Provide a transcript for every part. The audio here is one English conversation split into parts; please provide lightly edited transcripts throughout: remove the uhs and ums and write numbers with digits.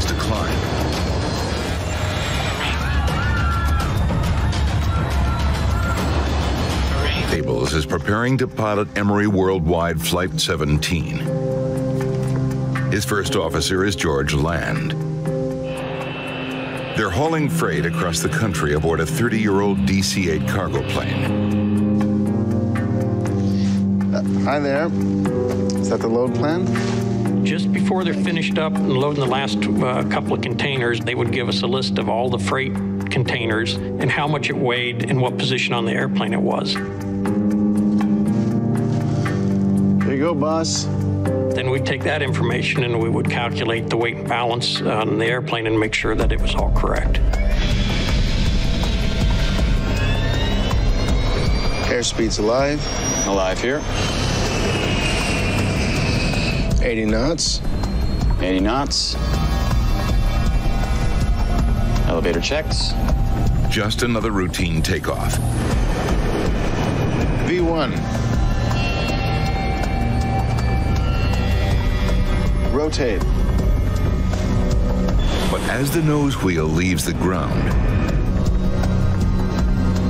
tries to climb. Stables is preparing to pilot Emery Worldwide Flight 17. His first officer is George Land. They're hauling freight across the country aboard a 30-year-old DC-8 cargo plane. Hi there. Is that the load plan? Just before they're finished up and loading the last couple of containers, they would give us a list of all the freight containers and how much it weighed and what position on the airplane it was. Here you go, boss. Then we'd take that information and we would calculate the weight and balance on the airplane and make sure that it was all correct. Airspeed's alive. Alive here. 80 knots. 80 knots. Elevator checks. Just another routine takeoff. V1. Rotate. But as the nose wheel leaves the ground,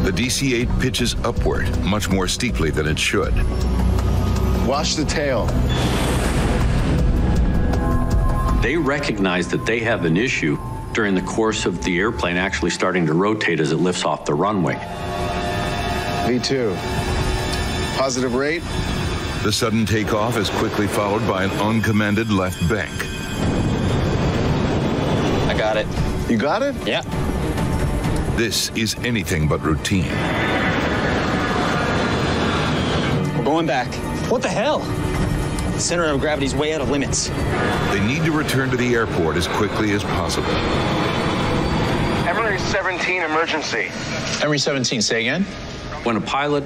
the DC-8 pitches upward much more steeply than it should. Watch the tail. They recognize that they have an issue during the course of the airplane actually starting to rotate as it lifts off the runway. V2. Positive rate. The sudden takeoff is quickly followed by an uncommanded left bank. I got it. You got it? Yeah. This is anything but routine. We're going back. What the hell? The center of gravity's way out of limits. They need to return to the airport as quickly as possible. Emery 17 emergency. Emery 17, say again? When a pilot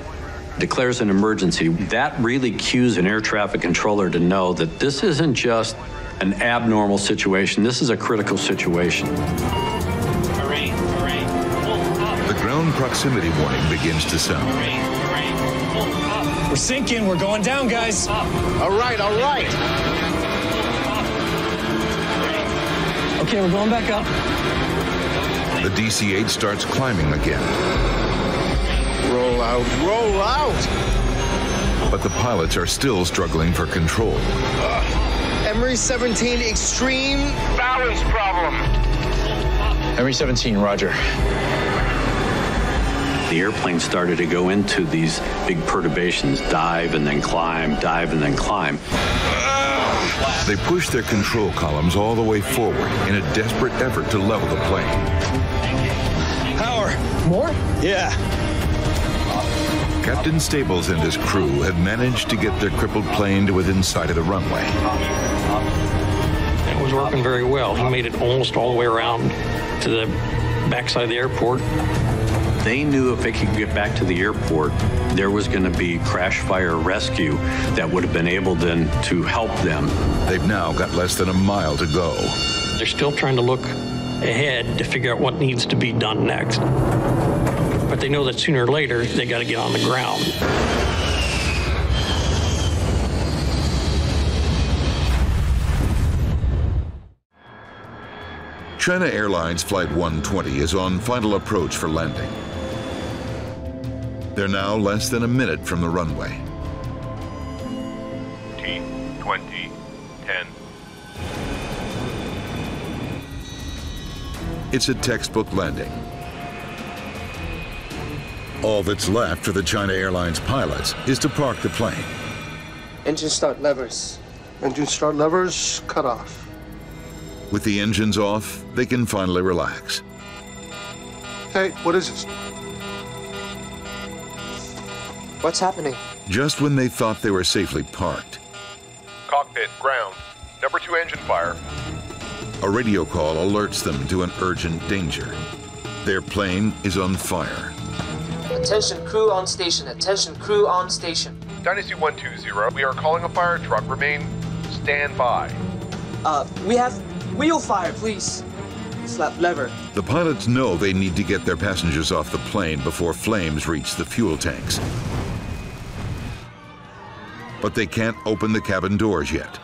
declares an emergency, that really cues an air traffic controller to know that this isn't just an abnormal situation, this is a critical situation. The ground proximity warning begins to sound. We're sinking. We're going down, guys. All right, all right. Okay, we're going back up. The DC-8 starts climbing again. Roll out, roll out. But the pilots are still struggling for control. Emery 17 extreme Balance problem. Emery 17, roger. The airplane started to go into these big perturbations, dive and then climb, dive and then climb. They push their control columns all the way forward in a desperate effort to level the plane. Power. More? Yeah. Captain Stables and his crew have managed to get their crippled plane to within sight of the runway. It was working very well. He made it almost all the way around to the backside of the airport. They knew if they could get back to the airport, there was going to be crash fire rescue that would have been able then to help them. They've now got less than a mile to go. They're still trying to look ahead to figure out what needs to be done next. But they know that sooner or later, they got to get on the ground. China Airlines Flight 120 is on final approach for landing. They're now less than a minute from the runway. T20 10. It's a textbook landing. All that's left for the China Airlines pilots is to park the plane. Engine start levers. Engine start levers cut off. With the engines off, they can finally relax. Hey, what is this? What's happening? Just when they thought they were safely parked, Cockpit ground. Number 2 engine fire. a radio call alerts them to an urgent danger. Their plane is on fire. Attention crew on station. Attention crew on station. Dynasty 120. We are calling a fire truck. Remain standby. We have wheel fire, please. Slap lever. The pilots know they need to get their passengers off the plane before flames reach the fuel tanks. But they can't open the cabin doors yet.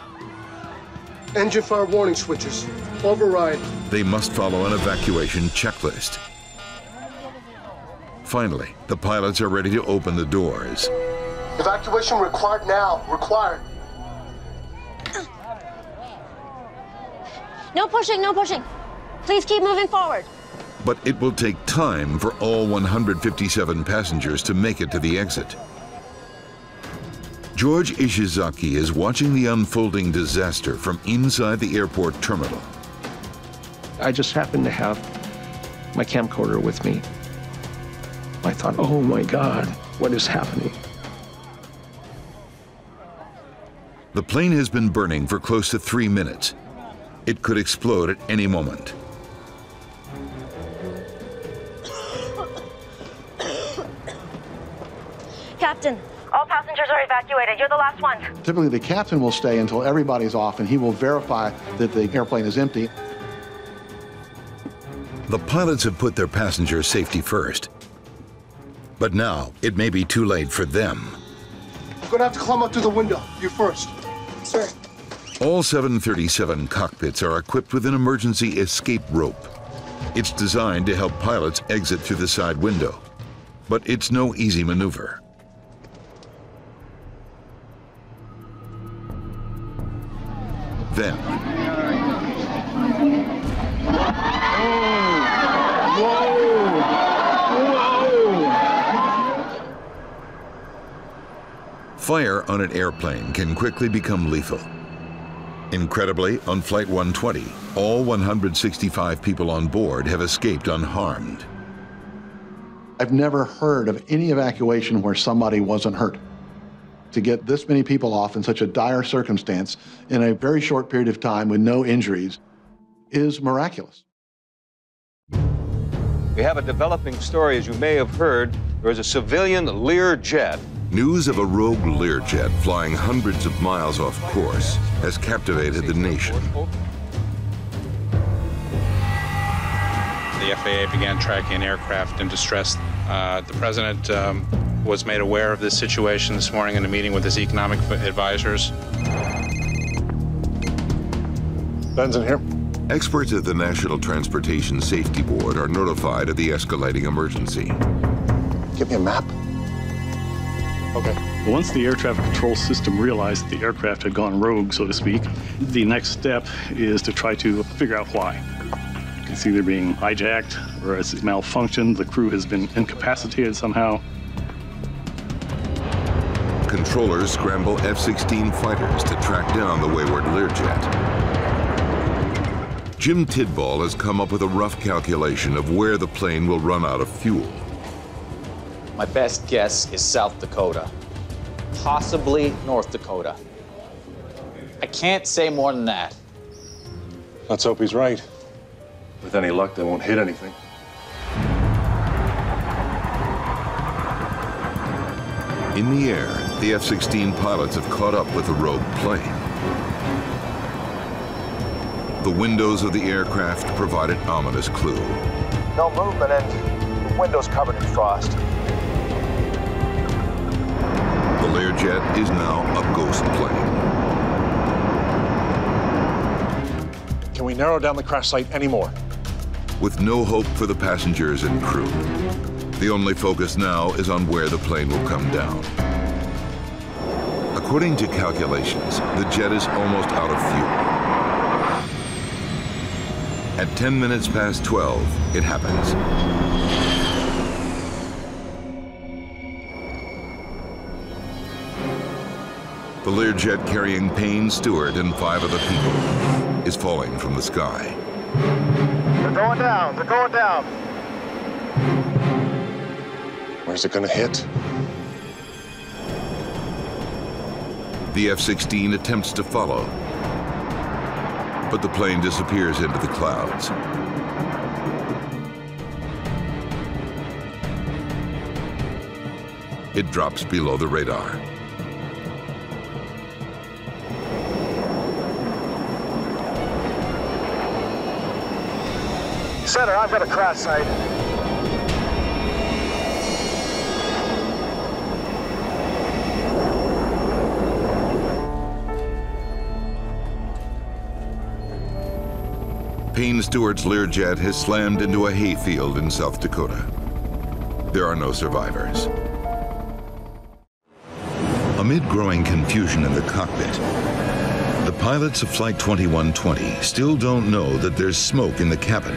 Engine fire warning switches. Override. They must follow an evacuation checklist. Finally, the pilots are ready to open the doors. Evacuation required now. Required. No pushing, no pushing. Please keep moving forward. But it will take time for all 157 passengers to make it to the exit. George Ishizaki is watching the unfolding disaster from inside the airport terminal. I just happened to have my camcorder with me. I thought, oh my God, what is happening? The plane has been burning for close to 3 minutes. It could explode at any moment. Captain, all passengers are evacuated. You're the last one. Typically, the captain will stay until everybody's off, and he will verify that the airplane is empty. The pilots have put their passengers' safety first. But now, it may be too late for them. You're gonna have to climb up through the window. You first. Sir. All 737 cockpits are equipped with an emergency escape rope. It's designed to help pilots exit through the side window. But it's no easy maneuver. Then, fire on an airplane can quickly become lethal. Incredibly, on Flight 120, all 165 people on board have escaped unharmed. I've never heard of any evacuation where somebody wasn't hurt. To get this many people off in such a dire circumstance in a very short period of time with no injuries is miraculous. We have a developing story, as you may have heard. There is a civilian Learjet. News of a rogue Learjet flying hundreds of miles off course has captivated the nation. The FAA began tracking an aircraft in distress. The president was made aware of this situation this morning in a meeting with his economic advisors. Ben's in here. Experts at the National Transportation Safety Board are notified of the escalating emergency. Give me a map. Okay. Once the air traffic control system realized that the aircraft had gone rogue, so to speak, the next step is to try to figure out why. It's either being hijacked or it's malfunctioned, the crew has been incapacitated somehow. Controllers scramble F-16 fighters to track down the wayward Learjet. Jim Tidball has come up with a rough calculation of where the plane will run out of fuel. My best guess is South Dakota, possibly North Dakota. I can't say more than that. Let's hope he's right. With any luck, they won't hit anything. In the air, the F-16 pilots have caught up with the rogue plane. The windows of the aircraft provide an ominous clue. No movement and windows covered in frost. The Learjet is now a ghost plane. Can we narrow down the crash site anymore? With no hope for the passengers and crew, the only focus now is on where the plane will come down. According to calculations, the jet is almost out of fuel. At 10 minutes past 12, it happens. The Learjet carrying Payne Stewart and 5 other people is falling from the sky. They're going down. They're going down. Where's it gonna hit? The F-16 attempts to follow, but the plane disappears into the clouds. It drops below the radar. Center, I've got a crash site. Payne Stewart's Learjet has slammed into a hayfield in South Dakota. There are no survivors. Amid growing confusion in the cockpit, the pilots of Flight 2120 still don't know that there's smoke in the cabin.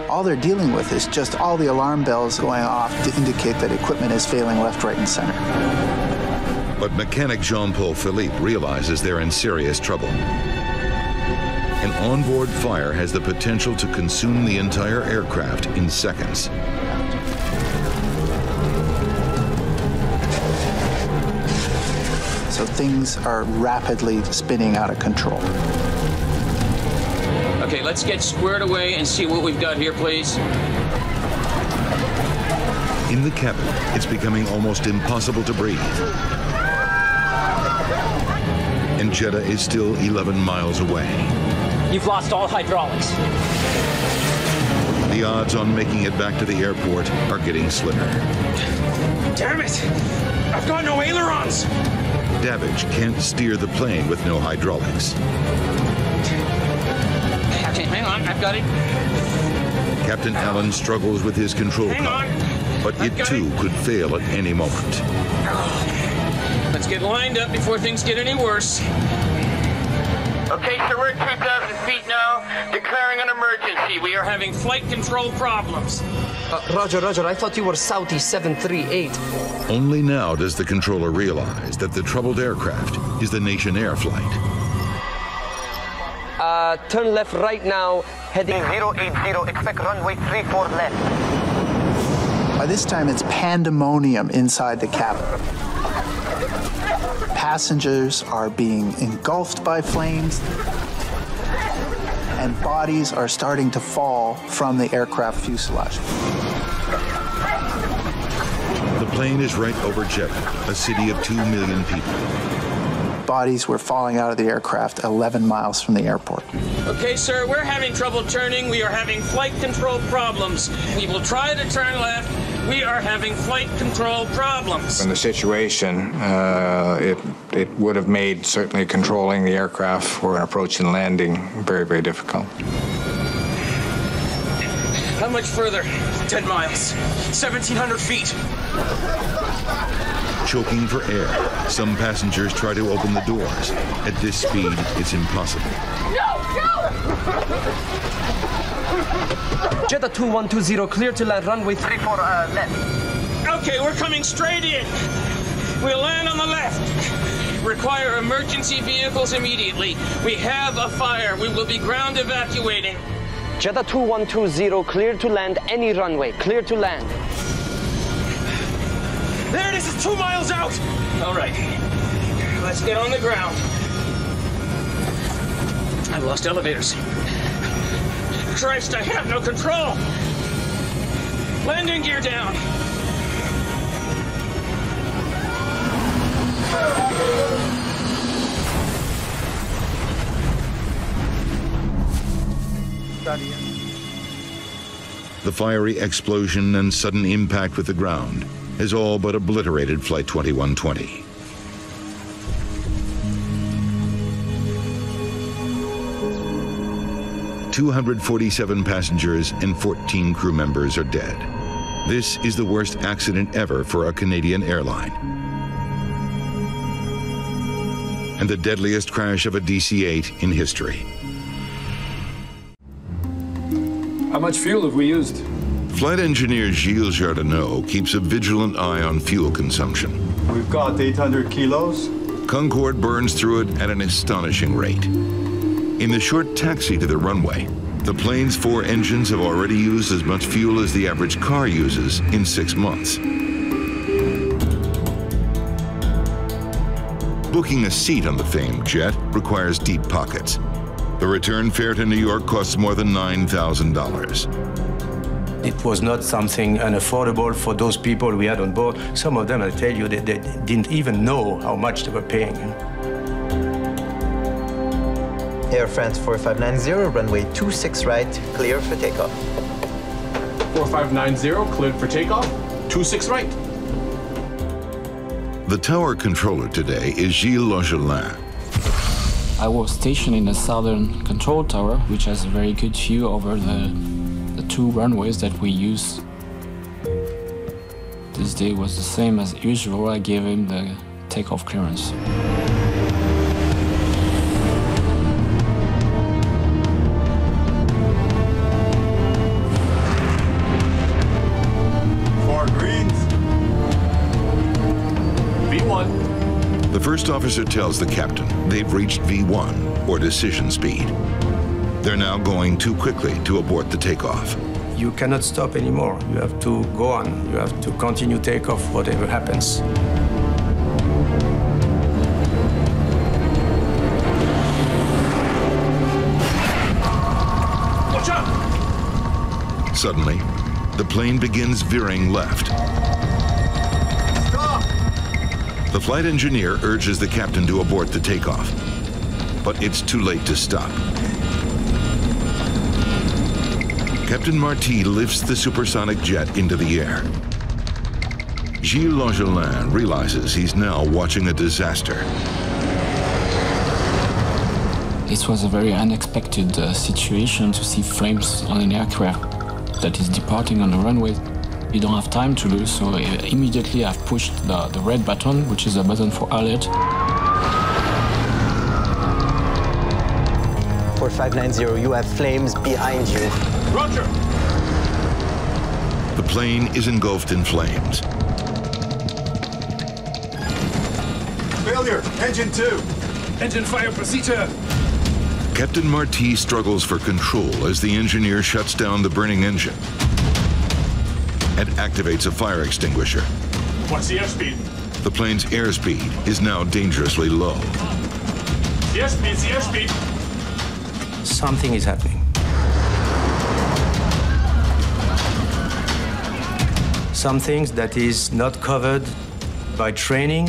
All they're dealing with is just all the alarm bells going off to indicate that equipment is failing left, right, and center. But mechanic Jean-Paul Philippe realizes they're in serious trouble. An onboard fire has the potential to consume the entire aircraft in seconds. So things are rapidly spinning out of control. Okay, let's get squared away and see what we've got here, please. In the cabin, it's becoming almost impossible to breathe. And Jeddah is still 11 miles away. You've lost all hydraulics. The odds on making it back to the airport are getting slimmer. Damn it! I've got no ailerons! Davidge can't steer the plane with no hydraulics. Okay, hang on, I've got it. Captain Allen struggles with his control column, but it too could fail at any moment. Let's get lined up before things get any worse. Okay, so we're at 2,000 feet now, declaring an emergency. We are having flight control problems. Roger, I thought you were Southeast 738. Only now does the controller realize that the troubled aircraft is the Nation Air flight. Turn left right now, heading 080, expect runway 34 left. By this time, it's pandemonium inside the cabin. Passengers are being engulfed by flames, and bodies are starting to fall from the aircraft fuselage. The plane is right over Jeddah, a city of 2 million people. Bodies were falling out of the aircraft 11 miles from the airport. Okay, sir, we're having trouble turning. We are having flight control problems. We will try to turn left. We are having flight control problems. In the situation, it would have made certainly controlling the aircraft for an approach and landing very, very difficult. How much further? 10 miles. 1,700 feet. Choking for air, some passengers try to open the doors. At this speed, it's impossible. Jeddah 2120, clear to land runway 34 left. Okay, we're coming straight in. We'll land on the left. Require emergency vehicles immediately. We have a fire. We will be ground evacuating. Jeddah 2120, clear to land any runway, clear to land. There it is, it's 2 miles out. All right, let's get on the ground. I've lost elevators. Christ, I have no control. Landing gear down. The fiery explosion and sudden impact with the ground has all but obliterated Flight 2120. "247 passengers and 14 crew members are dead. This is the worst accident ever for a Canadian airline. And the deadliest crash of a DC-8 in history. How much fuel have we used? Flight engineer Gilles Jardinot keeps a vigilant eye on fuel consumption. We've got 800 kilos. Concorde burns through it at an astonishing rate. In the short taxi to the runway, the plane's 4 engines have already used as much fuel as the average car uses in 6 months. Booking a seat on the famed jet requires deep pockets. The return fare to New York costs more than $9,000. It was not something unaffordable for those people we had on board. Some of them, I tell you, they didn't even know how much they were paying. Air France 4590, runway 26 right, clear for takeoff. 4590, cleared for takeoff, 26 right. The tower controller today is Gilles Longelin. I was stationed in the southern control tower, which has a very good view over the two runways that we use. This day was the same as usual. I gave him the takeoff clearance. The first officer tells the captain they've reached V1, or decision speed. They're now going too quickly to abort the takeoff. You cannot stop anymore. You have to go on. You have to continue takeoff, whatever happens. Watch out! Suddenly, the plane begins veering left. The flight engineer urges the captain to abort the takeoff, but it's too late to stop. Captain Marty lifts the supersonic jet into the air. Gilles Longelin realizes he's now watching a disaster. It was a very unexpected situation to see flames on an aircraft that is departing on the runway. You don't have time to lose, so immediately I've pushed the red button, which is a button for alert. 4590, you have flames behind you. Roger! The plane is engulfed in flames. Failure! Engine 2! Engine fire procedure! Captain Marty struggles for control as the engineer shuts down the burning engine and activates a fire extinguisher. What's the airspeed? The plane's airspeed is now dangerously low. The airspeed! Something is happening. Some things that is not covered by training.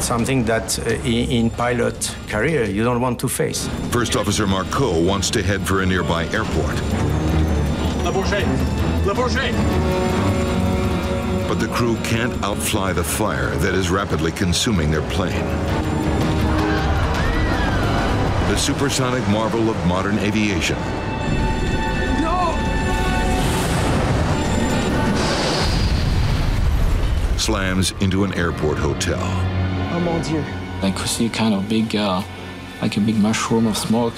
Something that in pilot career you don't want to face. First Officer Marceau wants to head for a nearby airport. Le Bourget! But the crew can't outfly the fire that is rapidly consuming their plane. The supersonic marvel of modern aviation. No! Slams into an airport hotel. Oh mon Dieu. I could see kind of big, like a big mushroom of smoke.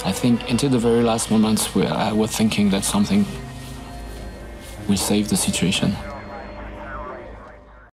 I think until the very last moments I was thinking that something will save the situation.